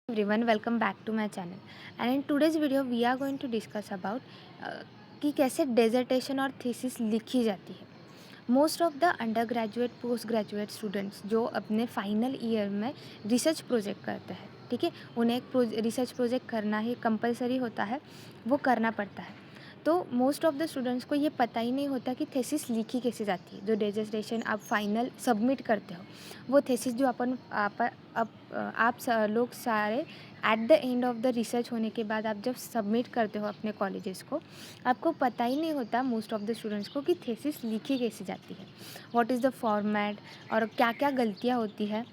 Everyone, welcome back to my channel. And in today's video we are going to discuss about कि कैसे dissertation और thesis लिखी जाती है। Most of the under graduate post graduate students जो अपने final year में research project करते हैं, ठीक है, उन्हें एक रिसर्च प्रोजेक्ट करना ही कंपलसरी होता है, वो करना पड़ता है। तो मोस्ट ऑफ द स्टूडेंट्स को ये पता ही नहीं होता कि थेसिस लिखी कैसे जाती है। जो डेजर्टेशन आप फाइनल सबमिट करते हो, वो थेसिस जो लोग सारे at the end of the research होने के बाद आप जब सबमिट करते हो अपने कॉलेजेस को, आपको पता ही नहीं होता मोस्ट ऑफ द स्टूडेंट्स को कि थेसिस लिखी कैसे जाती है, व्हाट इज़ द फॉर्मेट और क्या क्या गलतियाँ होती है।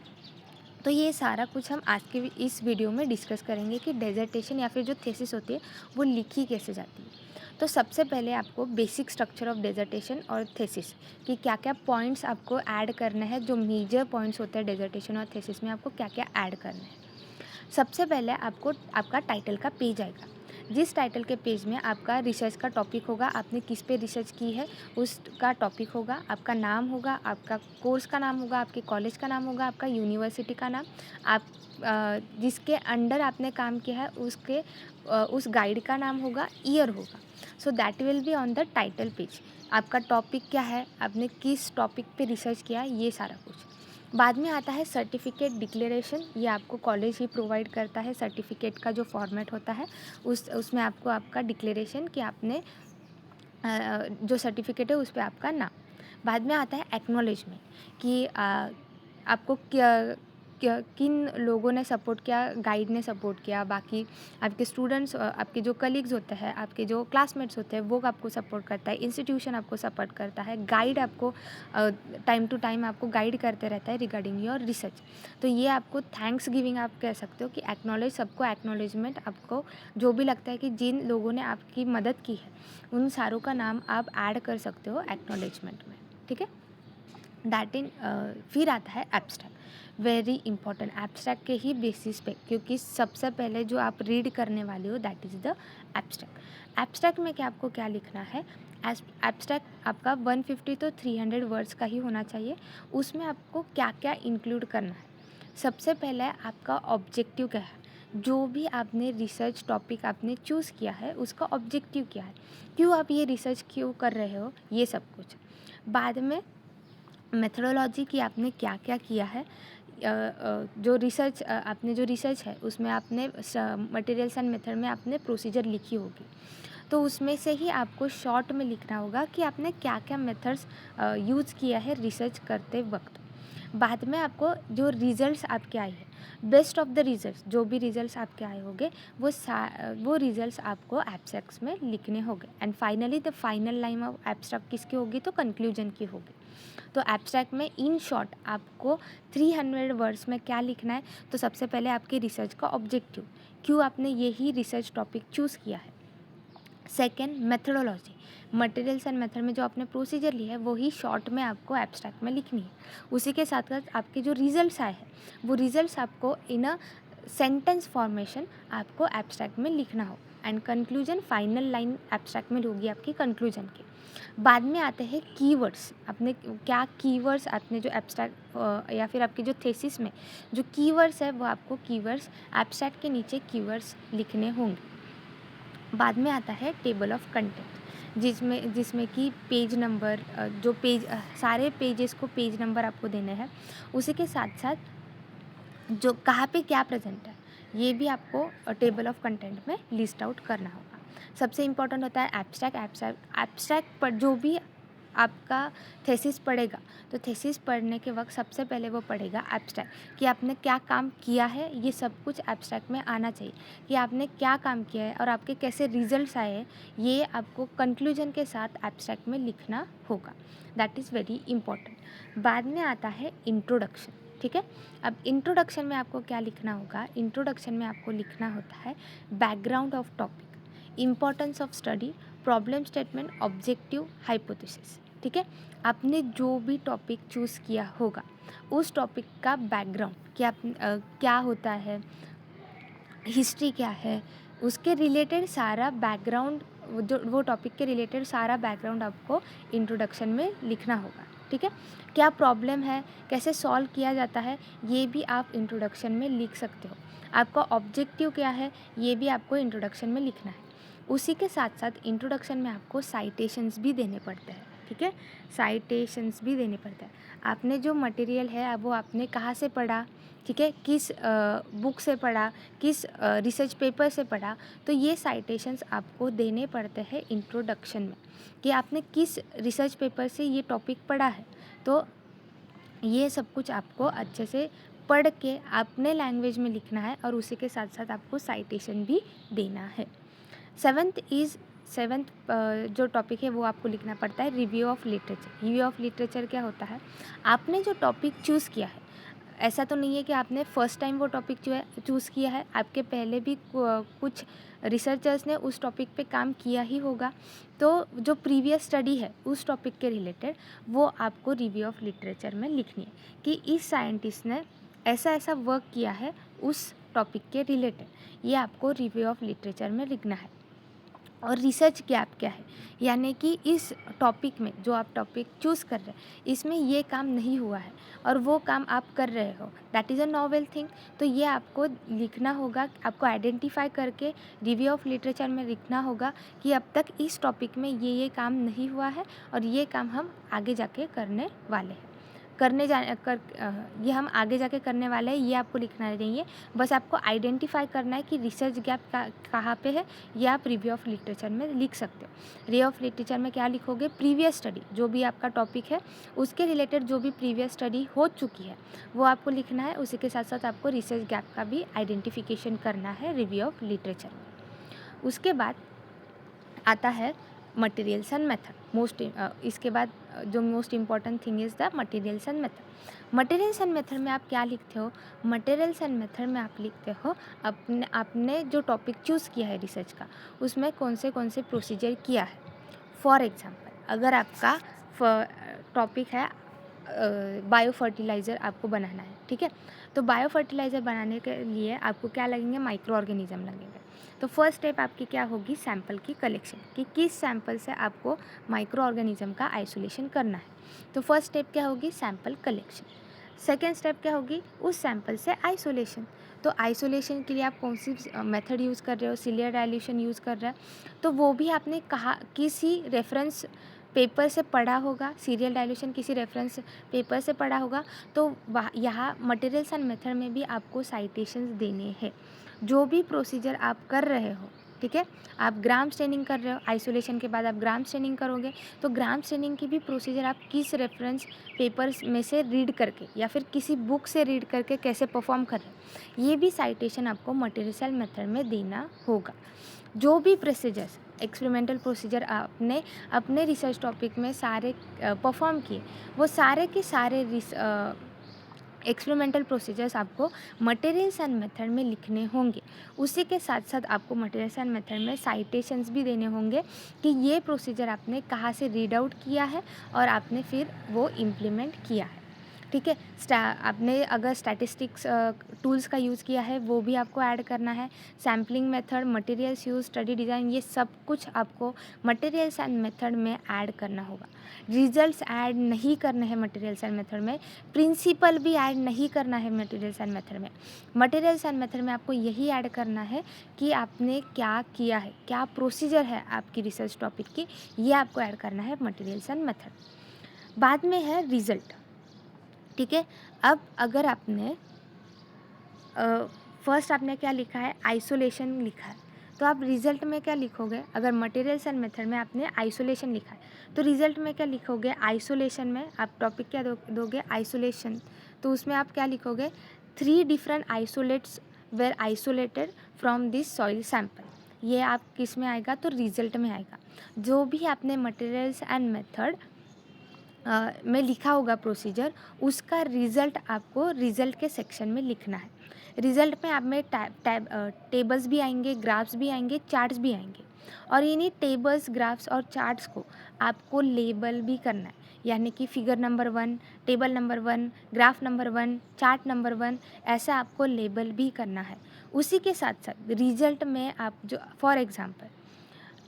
तो ये सारा कुछ हम आज के इस वीडियो में डिस्कस करेंगे कि डेजर्टेशन या फिर जो थेसिस होती है वो लिखी कैसे जाती है। तो सबसे पहले आपको बेसिक स्ट्रक्चर ऑफ डेजर्टेशन और थेसिस कि क्या क्या पॉइंट्स आपको ऐड करने हैं, जो मेजर पॉइंट्स होते हैं डेजर्टेशन और थेसिस में आपको क्या क्या ऐड करना है। सबसे पहले आपको आपका टाइटल का पेज आएगा। जिस टाइटल के पेज में आपका रिसर्च का टॉपिक होगा, आपने किस पे रिसर्च की है उसका टॉपिक होगा, आपका नाम होगा, आपका कोर्स का नाम होगा, आपके कॉलेज का नाम होगा, आपका यूनिवर्सिटी का नाम, आप जिसके अंडर आपने काम किया है उस गाइड का नाम होगा, ईयर होगा। So that will be on the title page. आपका टॉपिक क्या है, आपने किस टॉपिक पे रिसर्च किया, ये सारा कुछ। बाद में आता है सर्टिफिकेट डिक्लेरेशन। ये आपको कॉलेज ही प्रोवाइड करता है। सर्टिफिकेट का जो फॉर्मेट होता है उसमें आपको आपका डिक्लेरेशन कि आपने जो सर्टिफिकेट है उस पे आपका नाम। बाद में आता है एक्नॉलेजमेंट कि आपको किन लोगों ने सपोर्ट किया, गाइड ने सपोर्ट किया, बाकी आपके स्टूडेंट्स, आपके जो कलीग्स होते हैं, आपके जो क्लासमेट्स होते हैं, वो आपको सपोर्ट करता है, इंस्टीट्यूशन आपको सपोर्ट करता है, गाइड आपको टाइम टू टाइम आपको गाइड करते रहता है रिगार्डिंग योर रिसर्च। तो ये आपको थैंक्स गिविंग आप कह सकते हो कि एक्नॉलेज, सबको एक्नॉलेजमेंट आपको जो भी लगता है कि जिन लोगों ने आपकी मदद की है उन सारों का नाम आप ऐड कर सकते हो एक्नॉलेजमेंट में, ठीक है। फिर आता है एब्स्ट्रैक्ट। वेरी इंपॉर्टेंट, एब्स्ट्रैक्ट के ही बेसिस पे, क्योंकि सबसे पहले जो आप रीड करने वाले हो that is the abstract. Abstract में क्या आपको क्या लिखना है। एब्स्ट्रैक्ट आपका 150 तो 300 वर्ड्स का ही होना चाहिए। उसमें आपको क्या क्या इंक्लूड करना है। सबसे पहले आपका ऑब्जेक्टिव क्या है, जो भी आपने रिसर्च टॉपिक आपने चूज़ किया है उसका ऑब्जेक्टिव क्या है, क्यों आप ये रिसर्च क्यों कर रहे हो, ये सब कुछ। बाद में मेथोडोलॉजी कि आपने क्या क्या किया है। जो रिसर्च आपने जो रिसर्च है उसमें आपने मटेरियल्स एंड मेथड में आपने प्रोसीजर लिखी होगी, तो उसमें से ही आपको शॉर्ट में लिखना होगा कि आपने क्या क्या मेथड्स यूज़ किया है रिसर्च करते वक्त। बाद में आपको जो रिज़ल्ट्स आपके आए हैं, बेस्ट ऑफ द रिज़ल्ट्स, जो भी रिज़ल्ट्स आपके आए होंगे वो रिज़ल्ट्स आपको एब्स्ट्रैक्ट्स में लिखने होंगे। And finally the final line of abstract किसकी होगी, तो कंक्लूजन की होगी। तो एब्स्ट्रैक्ट में इन शॉर्ट आपको 300 वर्ड्स में क्या लिखना है। तो सबसे पहले आपके रिसर्च का ऑब्जेक्टिव, क्यों आपने यही रिसर्च टॉपिक चूज़ किया है। Second, methodology, materials and method में जो आपने प्रोसीजर लिया है वही शॉर्ट में आपको एब्स्ट्रैक्ट में लिखनी है। उसी के साथ साथ आपके जो रिजल्ट्स आए हैं वो रिजल्ट्स आपको इन अ सेंटेंस फॉर्मेशन आपको एब्स्ट्रैक्ट में लिखना हो। And conclusion, final line abstract में होगी आपकी कंक्लूजन की। बाद में आते हैं कीवर्ड्स। आपने क्या कीवर्ड्स, आपने जो एब्स्ट्रैक्ट या फिर आपकी जो थेसिस में जो कीवर्ड्स है वो आपको कीवर्ड्स एब्स्ट्रैक्ट के नीचे कीवर्ड्स लिखने होंगे। बाद में आता है टेबल ऑफ कंटेंट, जिसमें कि पेज नंबर, जो पेज सारे पेजेस को पेज नंबर आपको देने हैं। उसी के साथ साथ जो कहाँ पे क्या प्रेजेंट है ये भी आपको टेबल ऑफ कंटेंट में लिस्ट आउट करना होगा। सबसे इम्पोर्टेंट होता है एब्स्ट्रैक्ट। एब्स्ट्रैक्ट पर जो भी आपका थेसिस पढ़ेगा, तो थेसिस पढ़ने के वक्त सबसे पहले वो पढ़ेगा एब्स्ट्रैक्ट कि आपने क्या काम किया है। ये सब कुछ एब्स्ट्रैक्ट में आना चाहिए कि आपने क्या काम किया है और आपके कैसे रिजल्ट्स आए हैं, ये आपको कंक्लूजन के साथ एब्स्ट्रैक्ट में लिखना होगा। That is very important. बाद में आता है इंट्रोडक्शन, ठीक है। अब इंट्रोडक्शन में आपको क्या लिखना होगा, इंट्रोडक्शन में आपको लिखना होता है background of topic, importance of study, problem statement, objective, hypothesis, ठीक है। आपने जो भी टॉपिक चूज़ किया होगा उस टॉपिक का बैकग्राउंड क्या होता है, हिस्ट्री क्या है, उसके रिलेटेड सारा बैकग्राउंड, जो वो टॉपिक के रिलेटेड सारा बैकग्राउंड आपको इंट्रोडक्शन में लिखना होगा। ठीक है। क्या प्रॉब्लम है, कैसे सॉल्व किया जाता है, ये भी आप इंट्रोडक्शन में लिख सकते हो। आपका ऑब्जेक्टिव क्या है, ये भी आपको इंट्रोडक्शन में लिखना है। उसी के साथ साथ इंट्रोडक्शन में आपको साइटेशंस भी देने पड़ते हैं, ठीक है। साइटेशंस भी देने पड़ते हैं। आपने जो मटेरियल है वो आपने कहाँ से पढ़ा, ठीक है, किस बुक से पढ़ा, किस रिसर्च पेपर से पढ़ा, तो ये साइटेशंस आपको देने पड़ते हैं इंट्रोडक्शन में कि आपने किस रिसर्च पेपर से ये टॉपिक पढ़ा है। तो ये सब कुछ आपको अच्छे से पढ़ के अपने लैंग्वेज में लिखना है और उसी के साथ साथ आपको साइटेशन भी देना है। सेवन्थ जो टॉपिक है वो आपको लिखना पड़ता है review of literature. Review of literature क्या होता है, आपने जो टॉपिक चूज़ किया है, ऐसा तो नहीं है कि आपने फर्स्ट टाइम वो टॉपिक जो है चूज़ किया है, आपके पहले भी कुछ रिसर्चर्स ने उस टॉपिक पे काम किया ही होगा। तो जो प्रीवियस स्टडी है उस टॉपिक के रिलेटेड वो आपको रिव्यू ऑफ लिटरेचर में लिखनी है कि इस साइंटिस्ट ने ऐसा ऐसा वर्क किया है उस टॉपिक के रिलेटेड, ये आपको रिव्यू ऑफ लिटरेचर में लिखना है। और रिसर्च गैप क्या है, यानी कि इस टॉपिक में जो आप टॉपिक चूज़ कर रहे हैं इसमें ये काम नहीं हुआ है और वो काम आप कर रहे हो, that is a novel thing. तो ये आपको लिखना होगा, आपको आइडेंटिफाई करके रिव्यू ऑफ लिटरेचर में लिखना होगा कि अब तक इस टॉपिक में ये काम नहीं हुआ है और ये काम हम आगे जाके करने वाले हैं, ये हम आगे जाके करने वाले हैं, ये आपको लिखना नहीं है। बस आपको आइडेंटिफाई करना है कि रिसर्च गैप कहाँ पे है, ये आप रिव्यू ऑफ लिटरेचर में लिख सकते हो। रिव्यू ऑफ लिटरेचर में क्या लिखोगे, प्रीवियस स्टडी, जो भी आपका टॉपिक है उसके रिलेटेड जो भी प्रीवियस स्टडी हो चुकी है वो आपको लिखना है। उसी के साथ साथ आपको रिसर्च गैप का भी आइडेंटिफिकेशन करना है रिव्यू ऑफ लिटरेचर में। उसके बाद आता है मटेरियल्स एंड मेथड। इसके बाद जो most important thing is the materials and method. Materials and method में आप क्या लिखते हो, मटेरियल्स एंड मेथड में आप लिखते हो आपने जो टॉपिक चूज़ किया है रिसर्च का, उसमें कौन से प्रोसीजर किया है। फॉर एग्जांपल, अगर आपका टॉपिक है बायो फर्टिलाइज़र आपको बनाना है, ठीक है, तो बायो फर्टिलाइज़र बनाने के लिए आपको क्या लगेंगे, माइक्रो ऑर्गेनिज्म लगेंगे। तो फर्स्ट स्टेप आपकी क्या होगी, सैंपल की कलेक्शन, कि किस सैंपल से आपको माइक्रो ऑर्गेनिज्म का आइसोलेशन करना है। तो फर्स्ट स्टेप क्या होगी, सैंपल कलेक्शन। सेकेंड स्टेप क्या होगी, उस सैंपल से आइसोलेशन। तो आइसोलेशन के लिए आप कौन सी मेथड यूज़ कर रहे हो, सीलियर डाइल्यूशन यूज़ कर रहे हैं, तो वो भी आपने कहा किसी रेफरेंस पेपर से पढ़ा होगा, सीरियल डाइल्यूशन किसी रेफरेंस पेपर से पढ़ा होगा। तो यहाँ मटेरियल्स एंड मेथड में भी आपको साइटेशंस देने हैं। जो भी प्रोसीजर आप कर रहे हो, ठीक है, आप ग्राम स्टेनिंग कर रहे हो, आइसोलेशन के बाद आप ग्राम स्टेनिंग करोगे, तो ग्राम स्टेनिंग की भी प्रोसीजर आप किस रेफरेंस पेपर्स में से रीड करके या फिर किसी बुक से रीड करके कैसे परफॉर्म कर रहे हो, ये भी साइटेशन आपको मटेरियल्स एंड मेथड में देना होगा। जो भी प्रोसीजर्स, एक्सपेरिमेंटल प्रोसीजर आपने अपने रिसर्च टॉपिक में सारे परफॉर्म किए, वो सारे के सारे एक्सपेरिमेंटल प्रोसीजर्स आपको मटेरियल्स एंड मेथड में लिखने होंगे। उसी के साथ साथ आपको मटेरियल्स एंड मेथड में साइटेशंस भी देने होंगे कि ये प्रोसीजर आपने कहाँ से रीड आउट किया है और आपने फिर वो इम्प्लीमेंट किया है, ठीक है। आपने अगर स्टैटिस्टिक्स टूल्स का यूज़ किया है वो भी आपको ऐड करना है। Sampling method, materials use, study design, ये सब कुछ आपको मटेरियल्स एंड मेथड में ऐड करना होगा। रिजल्ट्स ऐड नहीं करने हैं मटेरियल्स एंड मेथड में, प्रिंसिपल भी ऐड नहीं करना है मटेरियल्स एंड मेथड में। मटेरियल्स एंड मेथड में आपको यही ऐड करना है कि आपने क्या किया है, क्या प्रोसीजर है आपकी रिसर्च टॉपिक की, ये आपको ऐड करना है मटेरियल्स एंड मेथड। बाद में है रिजल्ट, ठीक है। अब अगर आपने फर्स्ट आपने क्या लिखा है, आइसोलेशन लिखा है, तो आप रिजल्ट में क्या लिखोगे, अगर मटेरियल्स एंड मेथड में आपने आइसोलेशन लिखा है तो रिजल्ट में क्या लिखोगे, आइसोलेशन में आप टॉपिक क्या दोगे, आइसोलेशन। तो उसमें आप क्या लिखोगे, 3 different isolates were isolated from this soil sample. ये आप किस में आएगा, तो रिजल्ट में आएगा। जो भी आपने मटेरियल्स एंड मेथड में लिखा होगा प्रोसीजर, उसका रिज़ल्ट आपको रिज़ल्ट के सेक्शन में लिखना है। रिज़ल्ट में आप में टेबल्स भी आएंगे, ग्राफ्स भी आएंगे, चार्ट्स भी आएंगे, और इन्हीं टेबल्स, ग्राफ्स और चार्ट्स को आपको लेबल भी करना है, यानी कि figure number 1, table number 1, graph number 1, chart number 1, ऐसा आपको लेबल भी करना है। उसी के साथ साथ रिज़ल्ट में आप जो for example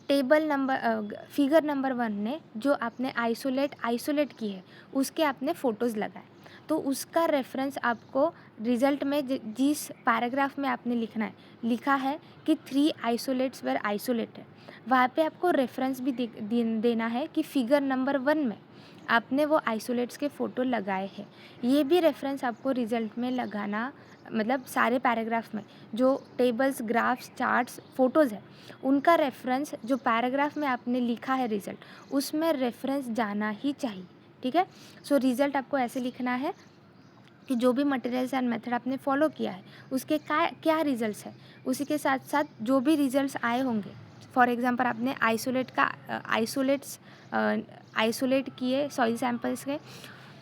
table number figure number 1 ने जो आपने आइसोलेट की है उसके आपने फ़ोटोज़ लगाए, तो उसका रेफरेंस आपको रिज़ल्ट में जिस पैराग्राफ में आपने लिखा है कि 3 आइसोलेट्स वर आइसोलेटेड, वहाँ पे आपको रेफरेंस भी देना है कि फिगर नंबर 1 में आपने वो आइसोलेट्स के फ़ोटो लगाए हैं। ये भी रेफरेंस आपको रिज़ल्ट में लगाना, मतलब सारे पैराग्राफ में जो टेबल्स, ग्राफ्स, चार्ट्स, फ़ोटोज़ है उनका रेफरेंस जो पैराग्राफ में आपने लिखा है रिज़ल्ट, उसमें रेफरेंस जाना ही चाहिए, ठीक है। सो रिज़ल्ट आपको ऐसे लिखना है कि जो भी मटेरियल्स एंड मेथड आपने फॉलो किया है उसके क्या रिजल्ट्स है, उसी के साथ साथ जो भी रिजल्ट्स आए होंगे। फॉर एग्जांपल आपने आइसोलेट किए सॉइल सैंपल्स के,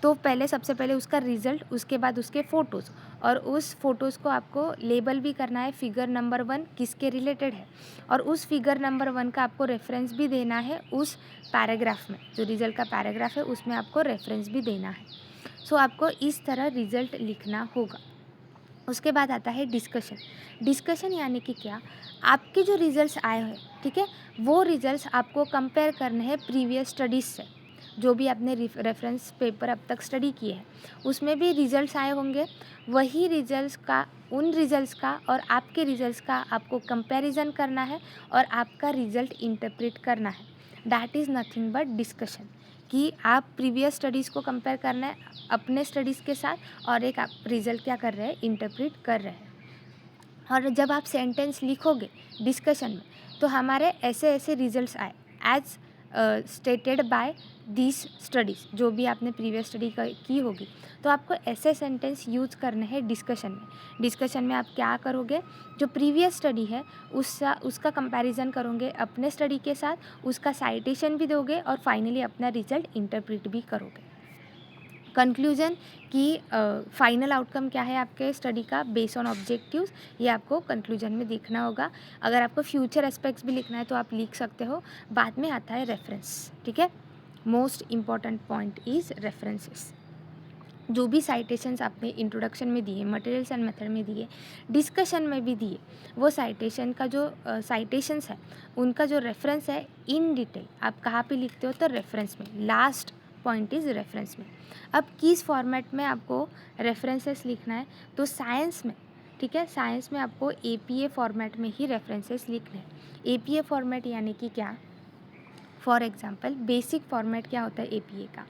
तो पहले सबसे पहले उसका रिज़ल्ट, उसके बाद उसके फ़ोटोज़, और उस फ़ोटोज़ को आपको लेबल भी करना है फिगर नंबर 1 किसके रिलेटेड है, और उस फिगर नंबर 1 का आपको रेफरेंस भी देना है उस पैराग्राफ में, जो रिज़ल्ट का पैराग्राफ है उसमें आपको रेफरेंस भी देना है। सो आपको इस तरह रिज़ल्ट लिखना होगा। उसके बाद आता है डिस्कशन। डिस्कशन यानी कि क्या, आपके जो रिज़ल्ट्स आए हैं, ठीक है, वो रिज़ल्ट्स आपको कंपेयर करने हैं प्रीवियस स्टडीज़ से। जो भी आपने रेफरेंस पेपर अब तक स्टडी किए हैं उसमें भी रिज़ल्ट्स आए होंगे, वही रिज़ल्ट्स का, उन रिज़ल्ट्स का और आपके रिज़ल्ट्स का आपको कंपैरिजन करना है और आपका रिज़ल्ट इंटरप्रेट करना है। That is nothing but discussion, कि आप प्रीवियस स्टडीज़ को कंपेयर करना है अपने स्टडीज़ के साथ, और एक आप रिज़ल्ट क्या कर रहे हैं, इंटरप्रेट कर रहे हैं। और जब आप सेंटेंस लिखोगे डिस्कशन में, तो हमारे ऐसे ऐसे रिजल्ट्स आए as stated by this studies, जो भी आपने प्रीवियस स्टडी की होगी, तो आपको ऐसे सेंटेंस यूज करने हैं डिस्कशन में। डिस्कशन में आप क्या करोगे, जो प्रीवियस स्टडी है उसका कंपैरिजन करोगे अपने स्टडी के साथ, उसका साइटेशन भी दोगे और फाइनली अपना रिजल्ट इंटरप्रेट भी करोगे। कंक्लूजन कि फाइनल आउटकम क्या है आपके स्टडी का बेस्ड ऑन ऑब्जेक्टिव्स, ये आपको कंक्लूजन में देखना होगा। अगर आपको फ्यूचर एस्पेक्ट्स भी लिखना है तो आप लिख सकते हो। बाद में आता है रेफरेंस, ठीक है। Most important point is references. जो भी साइटेशंस आपने इंट्रोडक्शन में दिए, मटेरियल्स एंड मेथड में दिए, डिस्कशन में भी दिए, वो साइटेशन का जो साइटेशंस है उनका जो रेफरेंस है इन डिटेल आप कहाँ पे लिखते हो, तो रेफरेंस में। लास्ट पॉइंट इज़ रेफरेंस में। अब किस फॉर्मेट में आपको रेफरेंसेस लिखना है, तो साइंस में, ठीक है, साइंस में आपको APA फॉर्मेट में ही रेफरेंसेस लिखने हैं। APA फॉर्मेट यानी कि क्या, फॉर एग्जाम्पल बेसिक फॉर्मेट क्या होता है APA का।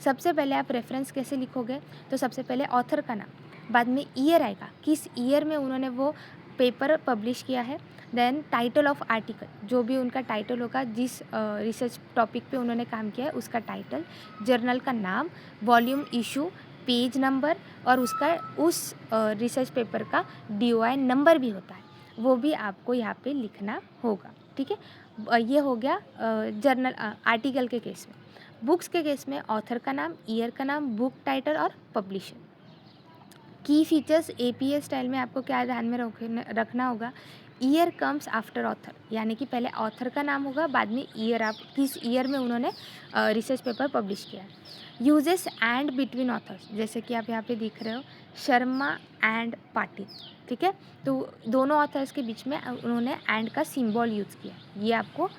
सबसे पहले आप रेफरेंस कैसे लिखोगे, तो सबसे पहले ऑथर का नाम, बाद में ईयर आएगा, किस ईयर में उन्होंने वो पेपर पब्लिश किया है, देन टाइटल ऑफ आर्टिकल, जो भी उनका टाइटल होगा, जिस रिसर्च टॉपिक पे उन्होंने काम किया है उसका टाइटल, जर्नल का नाम, वॉल्यूम, इशू, पेज नंबर, और उसका उस रिसर्च पेपर का DOI नंबर भी होता है, वो भी आपको यहाँ पे लिखना होगा, ठीक है। ये हो गया जर्नल आर्टिकल के केस में। बुक्स के केस में ऑथर का नाम, ईयर का नाम, बुक टाइटल और पब्लिशर। की फीचर्स APA स्टाइल में आपको क्या ध्यान में रखना होगा, ईयर कम्स आफ्टर ऑथर, यानी कि पहले ऑथर का नाम होगा, बाद में ईयर, आप किस ईयर में उन्होंने रिसर्च पेपर पब्लिश किया है। यूजेस एंड बिटवीन ऑथर्स, जैसे कि आप यहाँ पे देख रहे हो, शर्मा एंड पाटिल, ठीक है, तो दोनों ऑथर्स के बीच में उन्होंने एंड का सिंबल यूज़ किया, ये आपको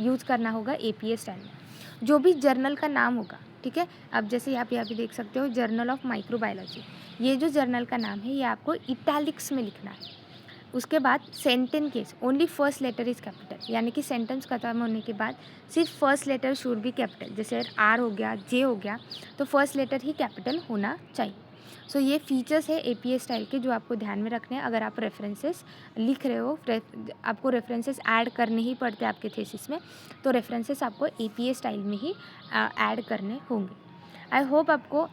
यूज़ करना होगा APA स्टाइल में। जो भी जर्नल का नाम होगा, ठीक है, अब जैसे आप यहाँ पे देख सकते हो जर्नल ऑफ माइक्रोबायोलॉजी, ये जो जर्नल का नाम है ये आपको इटैलिक्स में लिखना है। उसके बाद sentence case, only first letter is capital, यानी कि सेंटेंस खत्म होने के बाद सिर्फ first letter should be capital, जैसे R हो गया, J हो गया, तो फर्स्ट लेटर ही कैपिटल होना चाहिए। सो ये फीचर्स है APA स्टाइल के जो आपको ध्यान में रखने हैं। अगर आप रेफरेंसेस लिख रहे हो, आपको रेफरेंसेस ऐड करने ही पड़ते हैं आपके थीसिस में, तो रेफरेंसेस आपको APA स्टाइल में ही ऐड करने होंगे। आई होप आपको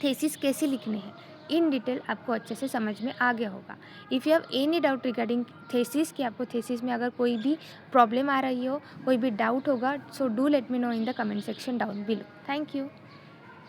थीसिस कैसे लिखने हैं इन डिटेल आपको अच्छे से समझ में आ गया होगा। If you have any doubt regarding thesis, कि आपको थीसिस में अगर कोई भी प्रॉब्लम आ रही हो, कोई भी डाउट होगा, so do let me know in the comment section down below. Thank you.